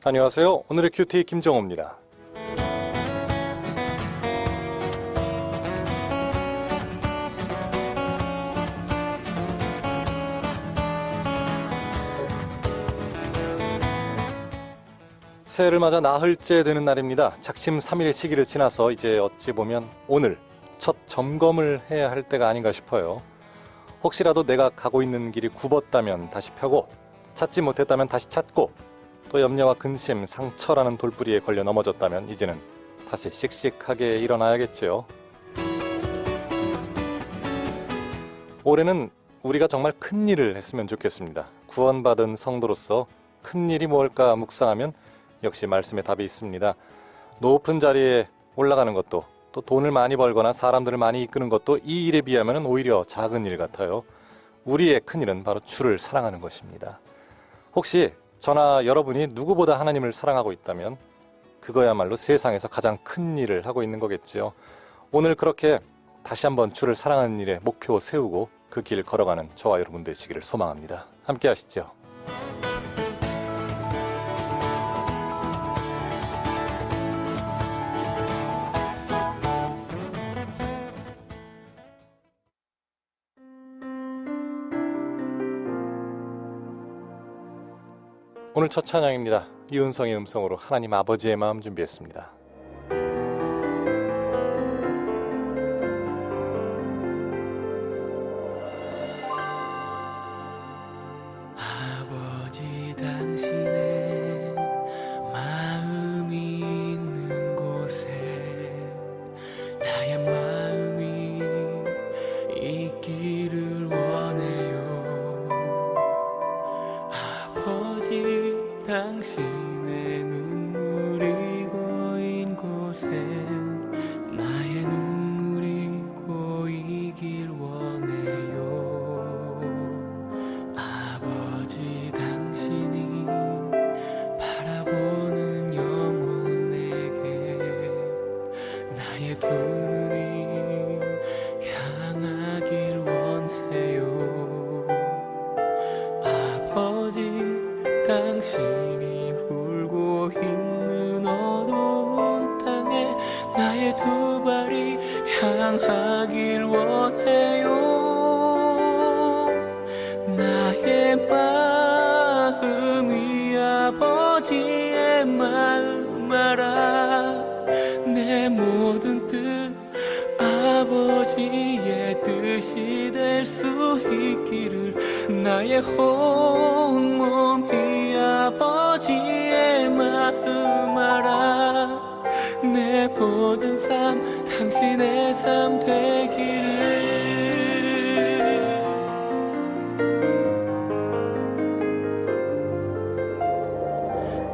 안녕하세요. 오늘의 큐티 김정호입니다. 새해를 맞아 나흘째 되는 날입니다. 작심 3일의 시기를 지나서 이제 어찌 보면 오늘 첫 점검을 해야 할 때가 아닌가 싶어요. 혹시라도 내가 가고 있는 길이 굽었다면 다시 펴고, 찾지 못했다면 다시 찾고, 또 염려와 근심, 상처라는 돌부리에 걸려 넘어졌다면 이제는 다시 씩씩하게 일어나야겠지요. 올해는 우리가 정말 큰 일을 했으면 좋겠습니다. 구원받은 성도로서 큰 일이 뭘까 묵상하면 역시 말씀에 답이 있습니다. 높은 자리에 올라가는 것도, 또 돈을 많이 벌거나 사람들을 많이 이끄는 것도 이 일에 비하면 오히려 작은 일 같아요. 우리의 큰 일은 바로 주를 사랑하는 것입니다. 혹시 저나 여러분이 누구보다 하나님을 사랑하고 있다면 그거야말로 세상에서 가장 큰 일을 하고 있는 거겠지요. 오늘 그렇게 다시 한번 주를 사랑하는 일에 목표 세우고 그 길 걸어가는 저와 여러분 되시기를 소망합니다. 함께 하시죠. 오늘 첫 찬양입니다. 이은성의 음성으로 하나님 아버지의 마음 준비했습니다. 아버지 당신의 마음이 있는 곳에 나의 마음이 있기를 원해요. 아버지 당신의 눈물이 고인 곳에 나의 눈물이 고이길 원해요. 아버지 당신이 바라보는 영혼에게 나의 두 눈이 향하길 원해요. 아버지 당신이 울고 있는 어두운 땅에 나의 두 발이 향하길 원해요. 나의 마음이 아버지의 마음 알아. 내 모든 뜻 아버지의 뜻이 될 수 있기를. 나의 온몸이 아버지의 마음 알아. 내 모든 삶 당신의 삶 되기를.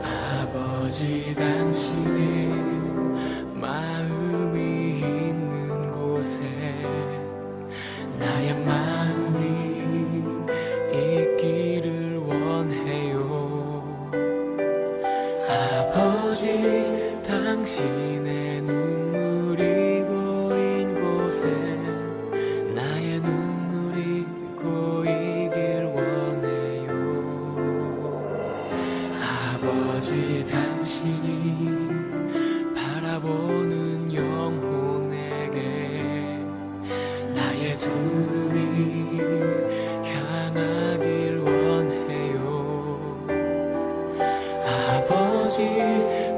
아버지 당신의 마음이 있는 곳에 나의 마음이 있기를 원해요. 아버지 당신의 눈물이 고인 곳에 나의 눈물이 고이길 원해요. 아버지 당신이 바라보는 영혼에게 나의 두 눈이 향하길 원해요. 아버지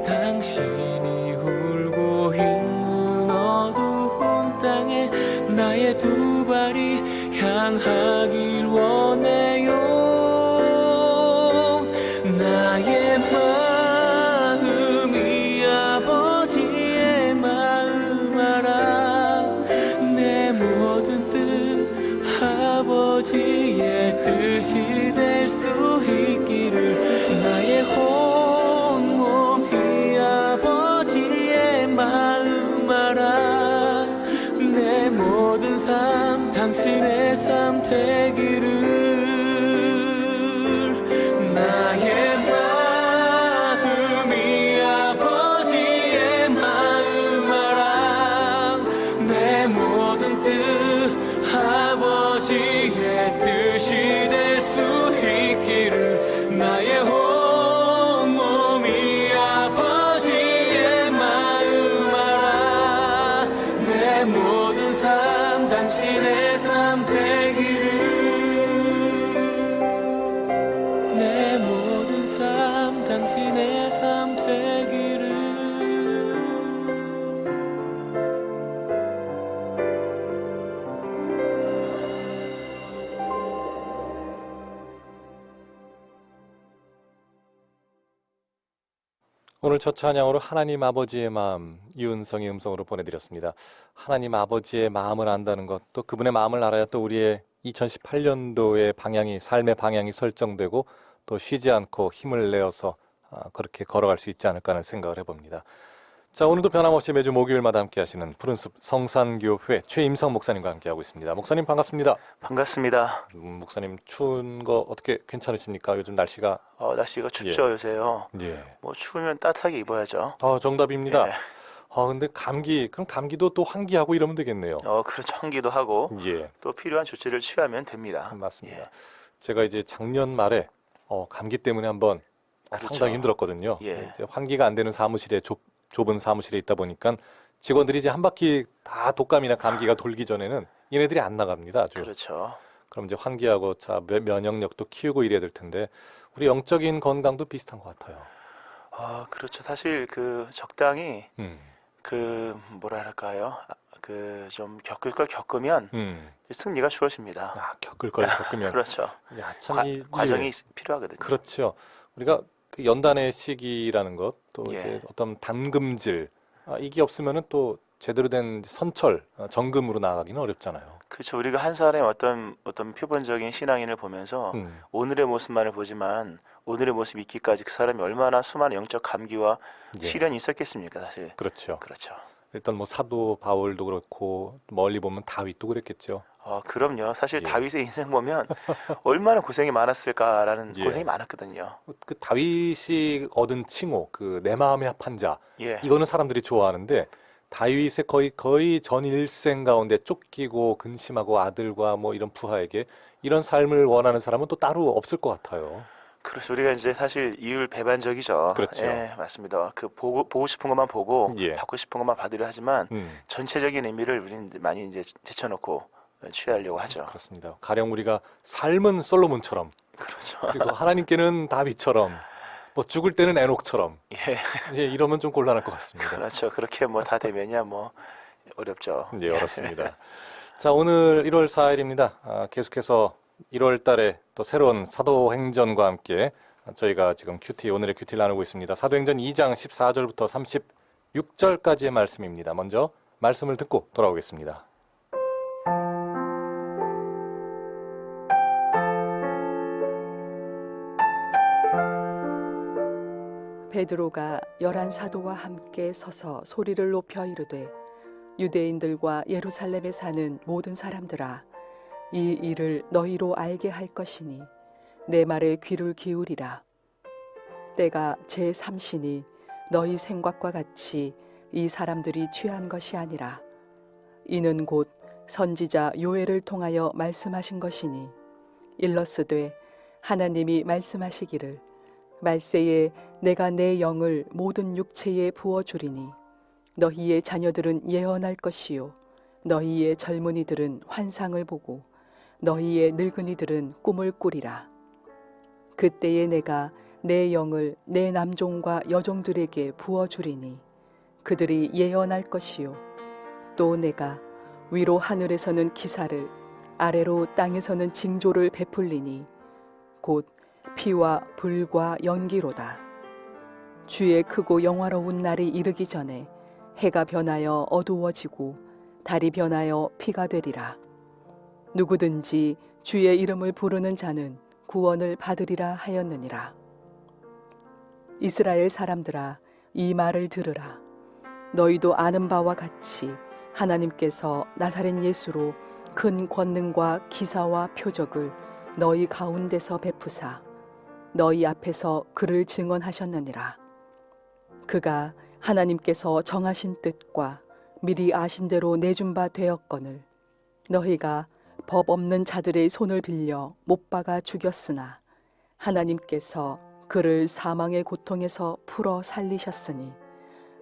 당신이 울고 있는 어두운 땅에 나의 두 발이 향하길 원해요. 나의 마음이 아버지의 마음 알아. 내 모든 뜻 아버지의 뜻이 될 수 있기를. 나의 온몸이 아버지의 마음 알아. 내 모든 삶 당신의 삶 되기를. 나의 마음이 아버지의 마음 알아. 내 모든 뜻 아버지의 뜻이 될 수 있기를. 나의 온몸이 오늘 첫 찬양으로 하나님 아버지의 마음 이은성의 음성으로 보내드렸습니다. 하나님 아버지의 마음을 안다는 것, 또 그분의 마음을 알아야 또 우리의 2018년도의 방향이, 삶의 방향이 설정되고 또 쉬지 않고 힘을 내어서 그렇게 걸어갈 수 있지 않을까 하는 생각을 해봅니다. 자, 오늘도 변함없이 매주 목요일마다 함께 하시는 푸른숲 성산교회 최임성 목사님과 함께하고 있습니다. 목사님 반갑습니다. 반갑습니다. 목사님 추운 거 어떻게 괜찮으십니까? 요즘 날씨가 날씨가 춥죠, 요새요. 예. 뭐 추우면 따뜻하게 입어야죠. 정답입니다. 예. 근데 그럼 감기도 또 환기하고 이러면 되겠네요. 그렇죠. 환기도 하고 예, 또 필요한 조치를 취하면 됩니다. 맞습니다. 예. 제가 이제 작년 말에 감기 때문에 한번 그렇죠. 상당히 힘들었거든요. 예. 이제 환기가 안 되는 사무실에 좁은 사무실에 있다 보니까 직원들이 이제 한 바퀴 다 독감이나 감기가 돌기 전에는 얘네들이 안 나갑니다. 아주. 그렇죠. 그럼 이제 환기하고 면역력도 키우고 이래야 될 텐데 우리 영적인 건강도 비슷한 것 같아요. 그렇죠. 사실 적당히 음, 뭐랄까요? 좀 겪을 걸 겪으면 승리가 쉬워집니다. 겪을 걸 겪으면 그렇죠. 야, 참 과정이 필요하거든요. 그렇죠. 우리가 그 연단의 시기라는 것, 또 예. 이제 어떤 담금질, 이게 없으면은 또 제대로 된 선철, 정금으로 나아가기는 어렵잖아요. 그렇죠. 우리가 한 사람의 어떤 표본적인 신앙인을 보면서 오늘의 모습만을 보지만 오늘의 모습 있기까지 그 사람이 얼마나 수많은 영적 감기와 예. 시련이 있었겠습니까, 사실. 그렇죠. 그렇죠. 일단 뭐 사도 바울도 그렇고 멀리 보면 다윗도 그랬겠죠. 그럼요. 사실 예. 다윗의 인생 보면 얼마나 고생이 많았을까라는 예. 고생이 많았거든요. 그 다윗이 얻은 칭호, 그 내 마음에 합한 자, 예. 이거는 사람들이 좋아하는데 다윗의 거의 전 일생 가운데 쫓기고 근심하고 아들과 뭐 이런 부하에게 이런 삶을 원하는 사람은 또 따로 없을 것 같아요. 그래서 우리가 이제 사실 이율 배반적이죠. 그렇죠. 예, 맞습니다. 보고 싶은 것만 보고 예. 받고 싶은 것만 받으려 하지만 음. 전체적인 의미를 우리는 많이 이제 제쳐놓고 취하려고 하죠. 그렇습니다. 가령 우리가 삶은 솔로몬처럼, 그렇죠. 그리고 하나님께는 다윗처럼, 뭐 죽을 때는 에녹처럼, 예, 이제 이러면 좀 곤란할 것 같습니다. 그렇죠. 그렇게 뭐 다 되면야 뭐 어렵죠. 예, 어렵습니다. 자, 오늘 1월 4일입니다. 계속해서 1월 달에 또 새로운 사도행전과 함께 저희가 지금 오늘의 큐티를 나누고 있습니다. 사도행전 2장 14절부터 36절까지의 말씀입니다. 먼저 말씀을 듣고 돌아오겠습니다. 베드로가 11 사도와 함께 서서 소리를 높여 이르되 유대인들과 예루살렘에 사는 모든 사람들아 이 일을 너희로 알게 할 것이니 내 말에 귀를 기울이라. 때가 제3시니 너희 생각과 같이 이 사람들이 취한 것이 아니라 이는 곧 선지자 요엘을 통하여 말씀하신 것이니 일러스되 하나님이 말씀하시기를 말세에 내가 내 영을 모든 육체에 부어주리니 너희의 자녀들은 예언할 것이요 너희의 젊은이들은 환상을 보고 너희의 늙은이들은 꿈을 꾸리라. 그때에 내가 내 영을 내 남종과 여종들에게 부어주리니 그들이 예언할 것이요 또 내가 위로 하늘에서는 기사를 아래로 땅에서는 징조를 베풀리니 곧 피와 불과 연기로다. 주의 크고 영화로운 날이 이르기 전에 해가 변하여 어두워지고 달이 변하여 피가 되리라. 누구든지 주의 이름을 부르는 자는 구원을 받으리라 하였느니라. 이스라엘 사람들아 이 말을 들으라. 너희도 아는 바와 같이 하나님께서 나사렛 예수로 큰 권능과 기사와 표적을 너희 가운데서 베푸사 너희 앞에서 그를 증언하셨느니라. 그가 하나님께서 정하신 뜻과 미리 아신 대로 내준 바 되었거늘 너희가 법 없는 자들의 손을 빌려 못 박아 죽였으나 하나님께서 그를 사망의 고통에서 풀어 살리셨으니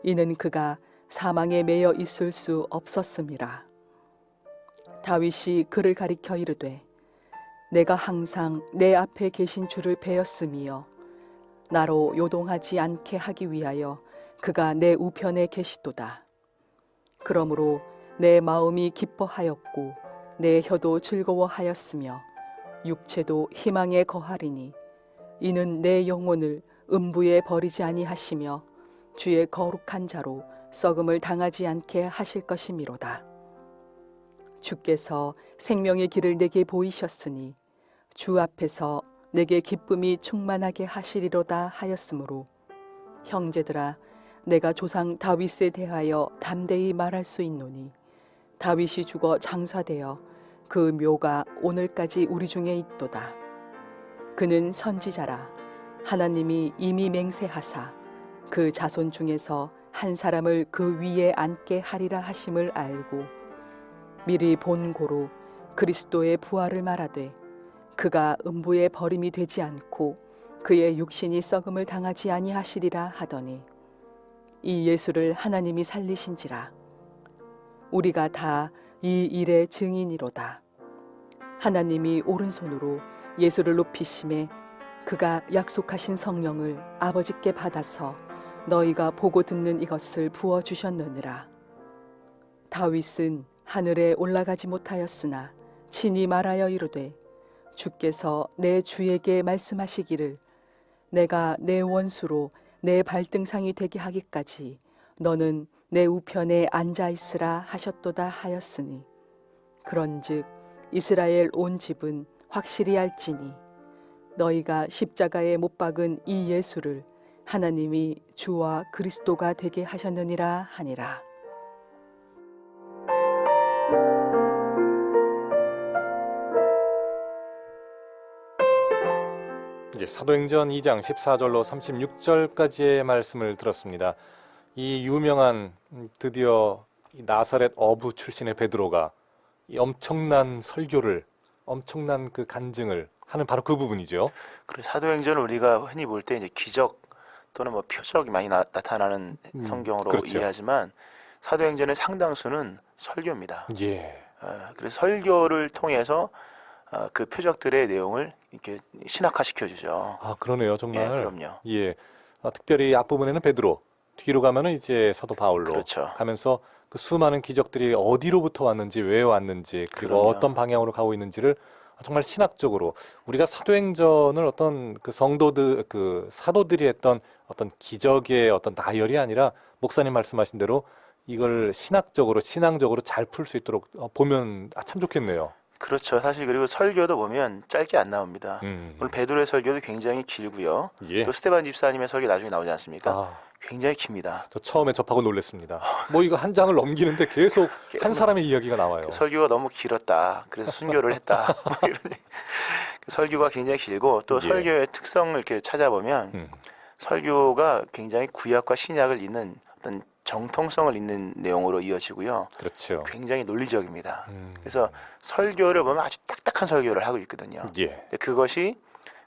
이는 그가 사망에 매여 있을 수 없었음이라. 다윗이 그를 가리켜 이르되 내가 항상 내 앞에 계신 주를 배웠음이여 나로 요동하지 않게 하기 위하여 그가 내 우편에 계시도다. 그러므로 내 마음이 기뻐하였고 내 혀도 즐거워하였으며 육체도 희망에 거하리니 이는 내 영혼을 음부에 버리지 아니하시며 주의 거룩한 자로 썩음을 당하지 않게 하실 것이미로다. 주께서 생명의 길을 내게 보이셨으니 주 앞에서 내게 기쁨이 충만하게 하시리로다 하였으므로 형제들아 내가 조상 다윗에 대하여 담대히 말할 수 있노니 다윗이 죽어 장사되어 그 묘가 오늘까지 우리 중에 있도다. 그는 선지자라. 하나님이 이미 맹세하사 그 자손 중에서 한 사람을 그 위에 앉게 하리라 하심을 알고 미리 본 고로 그리스도의 부활을 말하되 그가 음부에 버림이 되지 않고 그의 육신이 썩음을 당하지 아니하시리라 하더니 이 예수를 하나님이 살리신지라. 우리가 다 이 일의 증인이로다. 하나님이 오른손으로 예수를 높이심에 그가 약속하신 성령을 아버지께 받아서 너희가 보고 듣는 이것을 부어주셨느니라. 다윗은 하늘에 올라가지 못하였으나 친히 말하여 이르되 주께서 내 주에게 말씀하시기를 내가 내 원수로 내 발등상이 되게 하기까지 너는 내 우편에 앉아 있으라 하셨도다 하였으니 그런즉 이스라엘 온 집은 확실히 알지니 너희가 십자가에 못 박은 이 예수를 하나님이 주와 그리스도가 되게 하셨느니라 하니라. 이제 사도행전 2장 14절로 36절까지의 말씀을 들었습니다. 이 유명한 드디어 이 나사렛 어부 출신의 베드로가 이 엄청난 설교를 엄청난 그 간증을 하는 바로 그 부분이죠. 그래서 사도행전을 우리가 흔히 볼 때 이제 기적 또는 뭐 표적이 많이 나타나는 성경으로 그렇죠. 이해하지만 사도행전의 상당수는 설교입니다. 예. 그래서 설교를 통해서 그 표적들의 내용을 이렇게 신학화시켜 주죠. 아, 그러네요, 정말. 예, 그럼요. 예. 특별히 앞부분에는 베드로, 뒤로 가면은 이제 사도 바울로 그렇죠. 가면서 그 수많은 기적들이 어디로부터 왔는지, 왜 왔는지, 그리고 그럼요. 어떤 방향으로 가고 있는지를 정말 신학적으로 우리가 사도행전을 어떤 그 성도들, 그 사도들이 했던 어떤 기적의 어떤 나열이 아니라 목사님 말씀하신 대로 이걸 신학적으로, 신앙적으로 잘 풀 수 있도록 보면 참 좋겠네요. 그렇죠. 사실 그리고 설교도 보면 짧게 안 나옵니다. 물론 베드로의 설교도 굉장히 길고요. 예. 또 스테반 집사님의 설교 나중에 나오지 않습니까? 아, 굉장히 깁니다. 저 처음에 접하고 놀랐습니다. 뭐 이거 한 장을 넘기는데 계속 한 사람의 이야기가 나와요. 그 설교가 너무 길었다. 그래서 순교를 했다. 뭐 이런 그 설교가 굉장히 길고 또 예. 설교의 특성을 이렇게 찾아보면 설교가 굉장히 구약과 신약을 잇는 어떤 정통성을 잇는 내용으로 이어지고요. 그렇죠. 굉장히 논리적입니다. 그래서 설교를 보면 아주 딱딱한 설교를 하고 있거든요. 예. 근데 그것이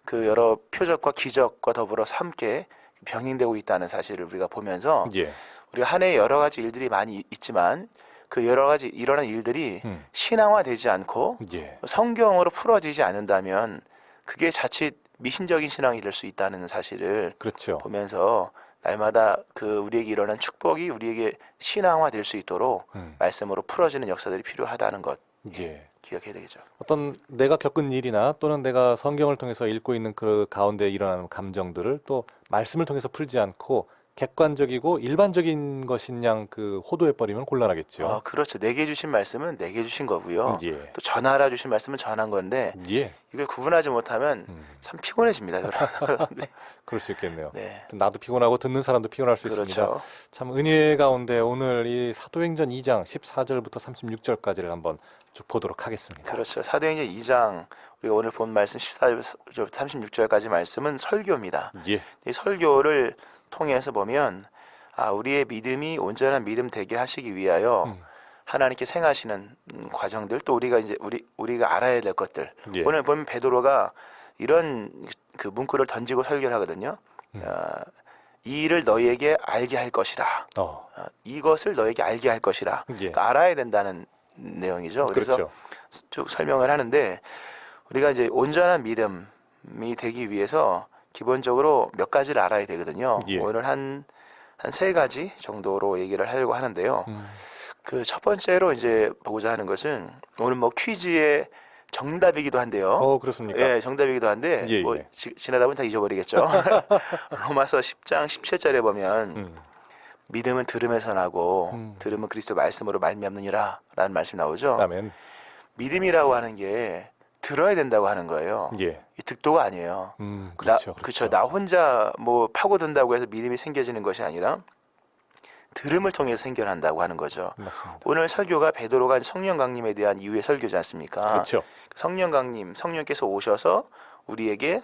그 여러 표적과 기적과 더불어서 함께 병행되고 있다는 사실을 우리가 보면서 예. 우리가 한 해에 여러 가지 일들이 많이 있지만 그 여러 가지 일어난 일들이 신앙화되지 않고 예. 성경으로 풀어지지 않는다면 그게 자칫 미신적인 신앙이 될 수 있다는 사실을 그렇죠. 보면서 날마다 그 우리에게 일어난 축복이 우리에게 신앙화될 수 있도록 말씀으로 풀어지는 역사들이 필요하다는 것 예. 기억해야 되겠죠. 어떤 내가 겪은 일이나 또는 내가 성경을 통해서 읽고 있는 그 가운데 일어나는 감정들을 또 말씀을 통해서 풀지 않고 객관적이고 일반적인 것인 양 그 호도해 버리면 곤란하겠죠. 그렇죠. 내게 주신 말씀은 내게 주신 거고요. 예. 또 전하라 주신 말씀은 전한 건데 예. 이걸 구분하지 못하면 참 피곤해집니다. 여러분들이. 그럴 수 있겠네요. 네. 나도 피곤하고 듣는 사람도 피곤할 수 있습니다. 그렇죠. 참 은혜 가운데 오늘 이 사도행전 2장 14절부터 36절까지를 한번 쭉 보도록 하겠습니다. 그렇죠. 사도행전 2장 우리가 오늘 본 말씀 14절부터 36절까지 말씀은 설교입니다. 예. 이 설교를 통해서 보면 우리의 믿음이 온전한 믿음 되게 하시기 위하여 하나님께 생하시는 과정들 또 우리가 이제 우리가 알아야 될 것들. 예. 오늘 보면 베드로가 이런 그 문구를 던지고 설교를 하거든요. 이 일을 너희에게 알게 할 것이라. 이것을 너희에게 알게 할 것이라. 예. 그러니까 알아야 된다는 내용이죠. 그래서 그렇죠. 쭉 설명을 하는데 우리가 이제 온전한 믿음이 되기 위해서 기본적으로 몇 가지를 알아야 되거든요. 예. 오늘 한 세 가지 정도로 얘기를 하려고 하는데요. 그 첫 번째로 이제 보고자 하는 것은 오늘 뭐 퀴즈의 정답이기도 한데요. 그렇습니까? 예, 정답이기도 한데 예, 뭐 예. 지나다 보면 다 잊어버리겠죠. 로마서 10장 17절에 보면 믿음은 들음에서 나고 들음은 그리스도 말씀으로 말미암느니라라는 말씀이 나오죠. 아멘. 믿음이라고 하는 게 들어야 된다고 하는 거예요. 예. 이 득도가 아니에요. 그렇죠. 그렇죠. 나 혼자 뭐 파고든다고 해서 믿음이 생겨지는 것이 아니라 들음을 통해서 생겨난다고 하는 거죠. 맞습니다. 오늘 설교가 베드로가 성령 강림에 대한 이유의 설교지 않습니까? 그렇죠. 성령 강림, 성령께서 오셔서 우리에게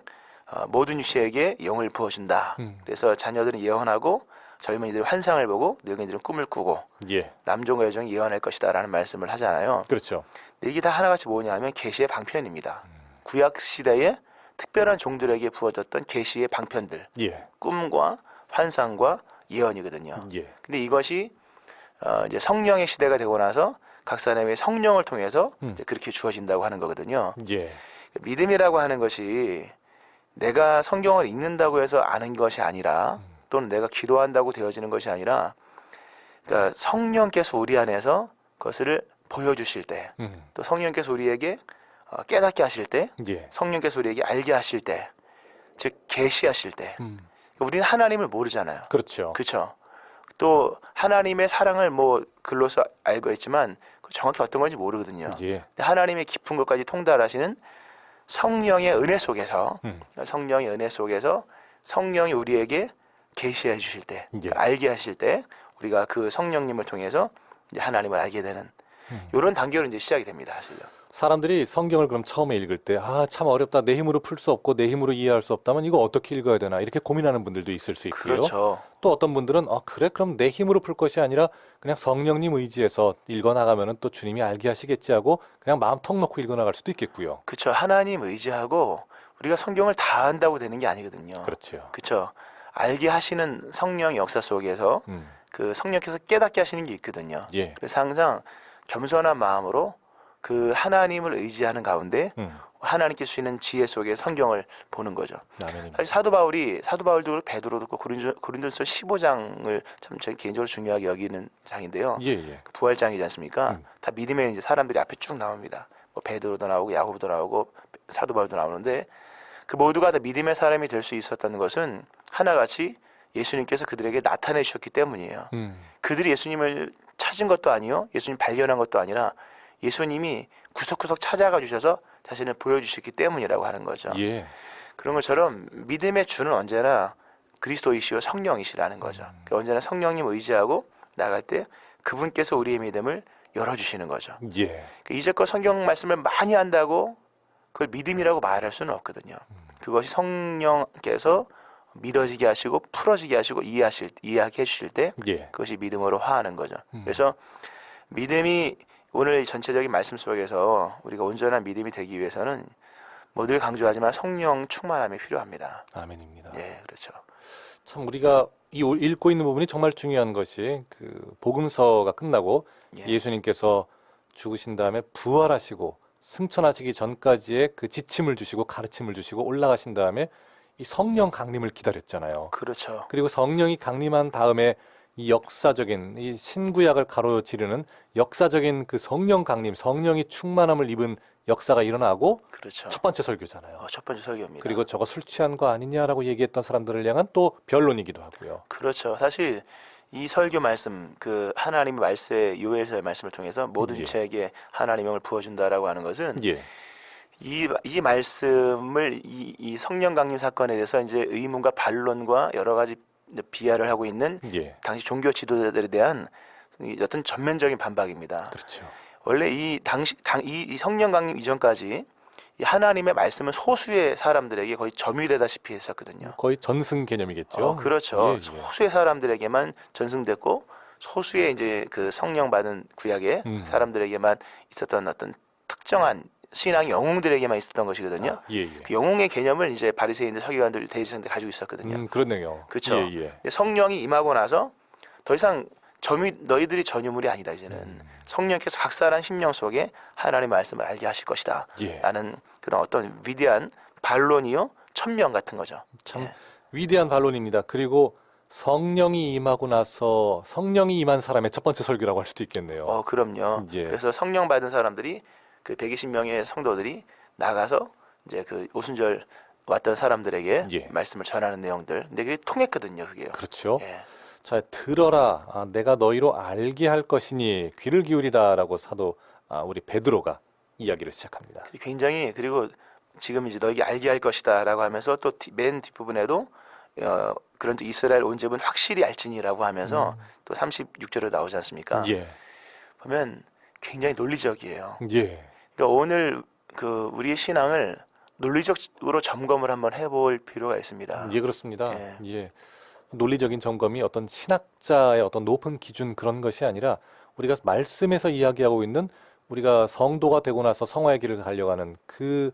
모든 유시에게 영을 부어준다. 그래서 자녀들은 예언하고 젊은이들은 환상을 보고 늙은이들은 꿈을 꾸고 예. 남종과 여종이 예언할 것이다라는 말씀을 하잖아요. 그렇죠. 근데 이게 다 하나같이 뭐냐면 계시의 방편입니다. 구약 시대에 특별한 종들에게 부어졌던 계시의 방편들, 예. 꿈과 환상과 예언이거든요. 예. 근데 이것이 이제 성령의 시대가 되고 나서 각 사람의 성령을 통해서 이제 그렇게 주어진다고 하는 거거든요. 예. 믿음이라고 하는 것이 내가 성경을 읽는다고 해서 아는 것이 아니라 또는 내가 기도한다고 되어지는 것이 아니라 그러니까 성령께서 우리 안에서 그것을 보여주실 때 또 성령께서 우리에게 깨닫게 하실 때 예. 성령께서 우리에게 알게 하실 때 즉 계시하실 때 우리는 하나님을 모르잖아요. 그렇죠. 그렇죠. 또 하나님의 사랑을 뭐 글로서 알고 있지만 정확히 어떤 건지 모르거든요. 예. 근데 하나님의 깊은 것까지 통달하시는 성령의 은혜 속에서 성령의 은혜 속에서 성령이 우리에게 계시해 주실 때 예. 알게 하실 때 우리가 그 성령님을 통해서 이제 하나님을 알게 되는 이런 단계로 이제 시작이 됩니다. 사실요. 사람들이 성경을 그럼 처음에 읽을 때 참 어렵다. 내 힘으로 풀 수 없고 내 힘으로 이해할 수 없다면 이거 어떻게 읽어야 되나 이렇게 고민하는 분들도 있을 수 있고요. 그렇죠. 또 어떤 분들은 그래 그럼 내 힘으로 풀 것이 아니라 그냥 성령님 의지해서 읽어나가면은 또 주님이 알게 하시겠지 하고 그냥 마음 턱 놓고 읽어나갈 수도 있겠고요. 그렇죠. 하나님 의지하고 우리가 성경을 다 안다고 되는 게 아니거든요. 그렇죠. 그렇죠. 알게 하시는 성령의 역사 속에서 그 성령께서 깨닫게 하시는 게 있거든요. 예. 그래서 항상 겸손한 마음으로 그 하나님을 의지하는 가운데 하나님께 주시는 지혜 속에 성경을 보는 거죠. 아멘입니다. 사실 사도 바울도 그렇고 베드로도 그렇고 고린도서 15장을 참 제 개인적으로 중요하게 여기는 장인데요. 예, 예. 부활장이지 않습니까? 다 믿음의 이제 사람들이 앞에 쭉 나옵니다. 뭐 베드로도 나오고 야고보도 나오고 사도 바울도 나오는데 그 모두가 다 믿음의 사람이 될 수 있었다는 것은 하나같이 예수님께서 그들에게 나타내 주셨기 때문이에요. 그들이 예수님을 찾은 것도 아니요, 예수님 발견한 것도 아니라 예수님이 구석구석 찾아가 주셔서 자신을 보여주셨기 때문이라고 하는 거죠. 예. 그런 것처럼 믿음의 주는 언제나 그리스도이시요 성령이시라는 거죠. 언제나 성령님 의지하고 나갈 때 그분께서 우리의 믿음을 열어주시는 거죠. 예. 이제껏 성경 말씀을 많이 한다고 그걸 믿음이라고 말할 수는 없거든요. 그것이 성령께서 믿어지게 하시고 풀어지게 하시고 이해하게 해주실 때 예. 그것이 믿음으로 화하는 거죠. 그래서 믿음이 오늘 이 전체적인 말씀 속에서 우리가 온전한 믿음이 되기 위해서는 뭐 늘 강조하지만 성령 충만함이 필요합니다. 아멘입니다. 예, 그렇죠. 참 우리가 읽고 있는 부분이 정말 중요한 것이 그 복음서가 끝나고 예. 예수님께서 죽으신 다음에 부활하시고 승천하시기 전까지의 그 지침을 주시고 가르침을 주시고 올라가신 다음에 이 성령 강림을 기다렸잖아요. 그렇죠. 그리고 성령이 강림한 다음에 이 역사적인 이 신구약을 가로지르는 역사적인 그 성령 강림, 성령이 충만함을 입은 역사가 일어나고 그렇죠. 첫 번째 설교잖아요. 첫 번째 설교입니다. 그리고 저거 술 취한 거 아니냐라고 얘기했던 사람들을 향한 또 변론이기도 하고요. 그렇죠. 사실 이 설교 말씀, 그 하나님의 말씀의 요엘서의 말씀을 통해서 모든 예. 지체에게 하나님의 영을 부어준다라고 하는 것은 예. 이 말씀을 이 성령 강림 사건에 대해서 이제 의문과 반론과 여러 가지 비하를 하고 있는 예. 당시 종교 지도자들에 대한 어떤 전면적인 반박입니다. 그렇죠. 원래 이 성령 강림 이전까지 이 하나님의 말씀은 소수의 사람들에게 거의 점유되다시피 했었거든요. 거의 전승 개념이겠죠. 그렇죠. 예, 예. 소수의 사람들에게만 전승됐고 소수의 이제 그 성령 받은 구약의 사람들에게만 있었던 어떤 특정한 신앙 영웅들에게만 있었던 것이거든요. 예, 예. 그 영웅의 개념을 이제 바리새인들, 서기관들, 대제사장들 가지고 있었거든요. 그렇네요. 그렇죠. 예, 예. 근데 성령이 임하고 나서 더 이상 너희들이 전유물이 아니다. 이제는 성령께서 각 사람 심령 속에 하나님의 말씀을 알게 하실 것이다. 예. 라는 그런 어떤 위대한 반론이요 천명 같은 거죠. 참 예. 위대한 반론입니다. 그리고 성령이 임하고 나서 성령이 임한 사람의 첫 번째 설교라고 할 수도 있겠네요. 그럼요. 예. 그래서 성령 받은 사람들이 그 120명의 성도들이 나가서 이제 그 오순절 왔던 사람들에게 예. 말씀을 전하는 내용들. 근데 그게 통했거든요, 그게요. 그렇죠. 예. 자, 들어라. 내가 너희로 알게 할 것이니 귀를 기울이라라고 사도 우리 베드로가 이야기를 시작합니다. 굉장히 그리고 지금 이제 너에게 알게 할 것이다라고 하면서 또 맨 뒷부분에도 그런 이스라엘 온 집은 확실히 알지니라고 하면서 또 36절에 나오지 않습니까? 예. 보면 굉장히 논리적이에요. 예. 그러니까 오늘 그 우리의 신앙을 논리적으로 점검을 한번 해볼 필요가 있습니다. 예, 그렇습니다. 예. 예. 논리적인 점검이 어떤 신학자의 어떤 높은 기준 그런 것이 아니라 우리가 말씀에서 이야기하고 있는 우리가 성도가 되고 나서 성화의 길을 가려가는 그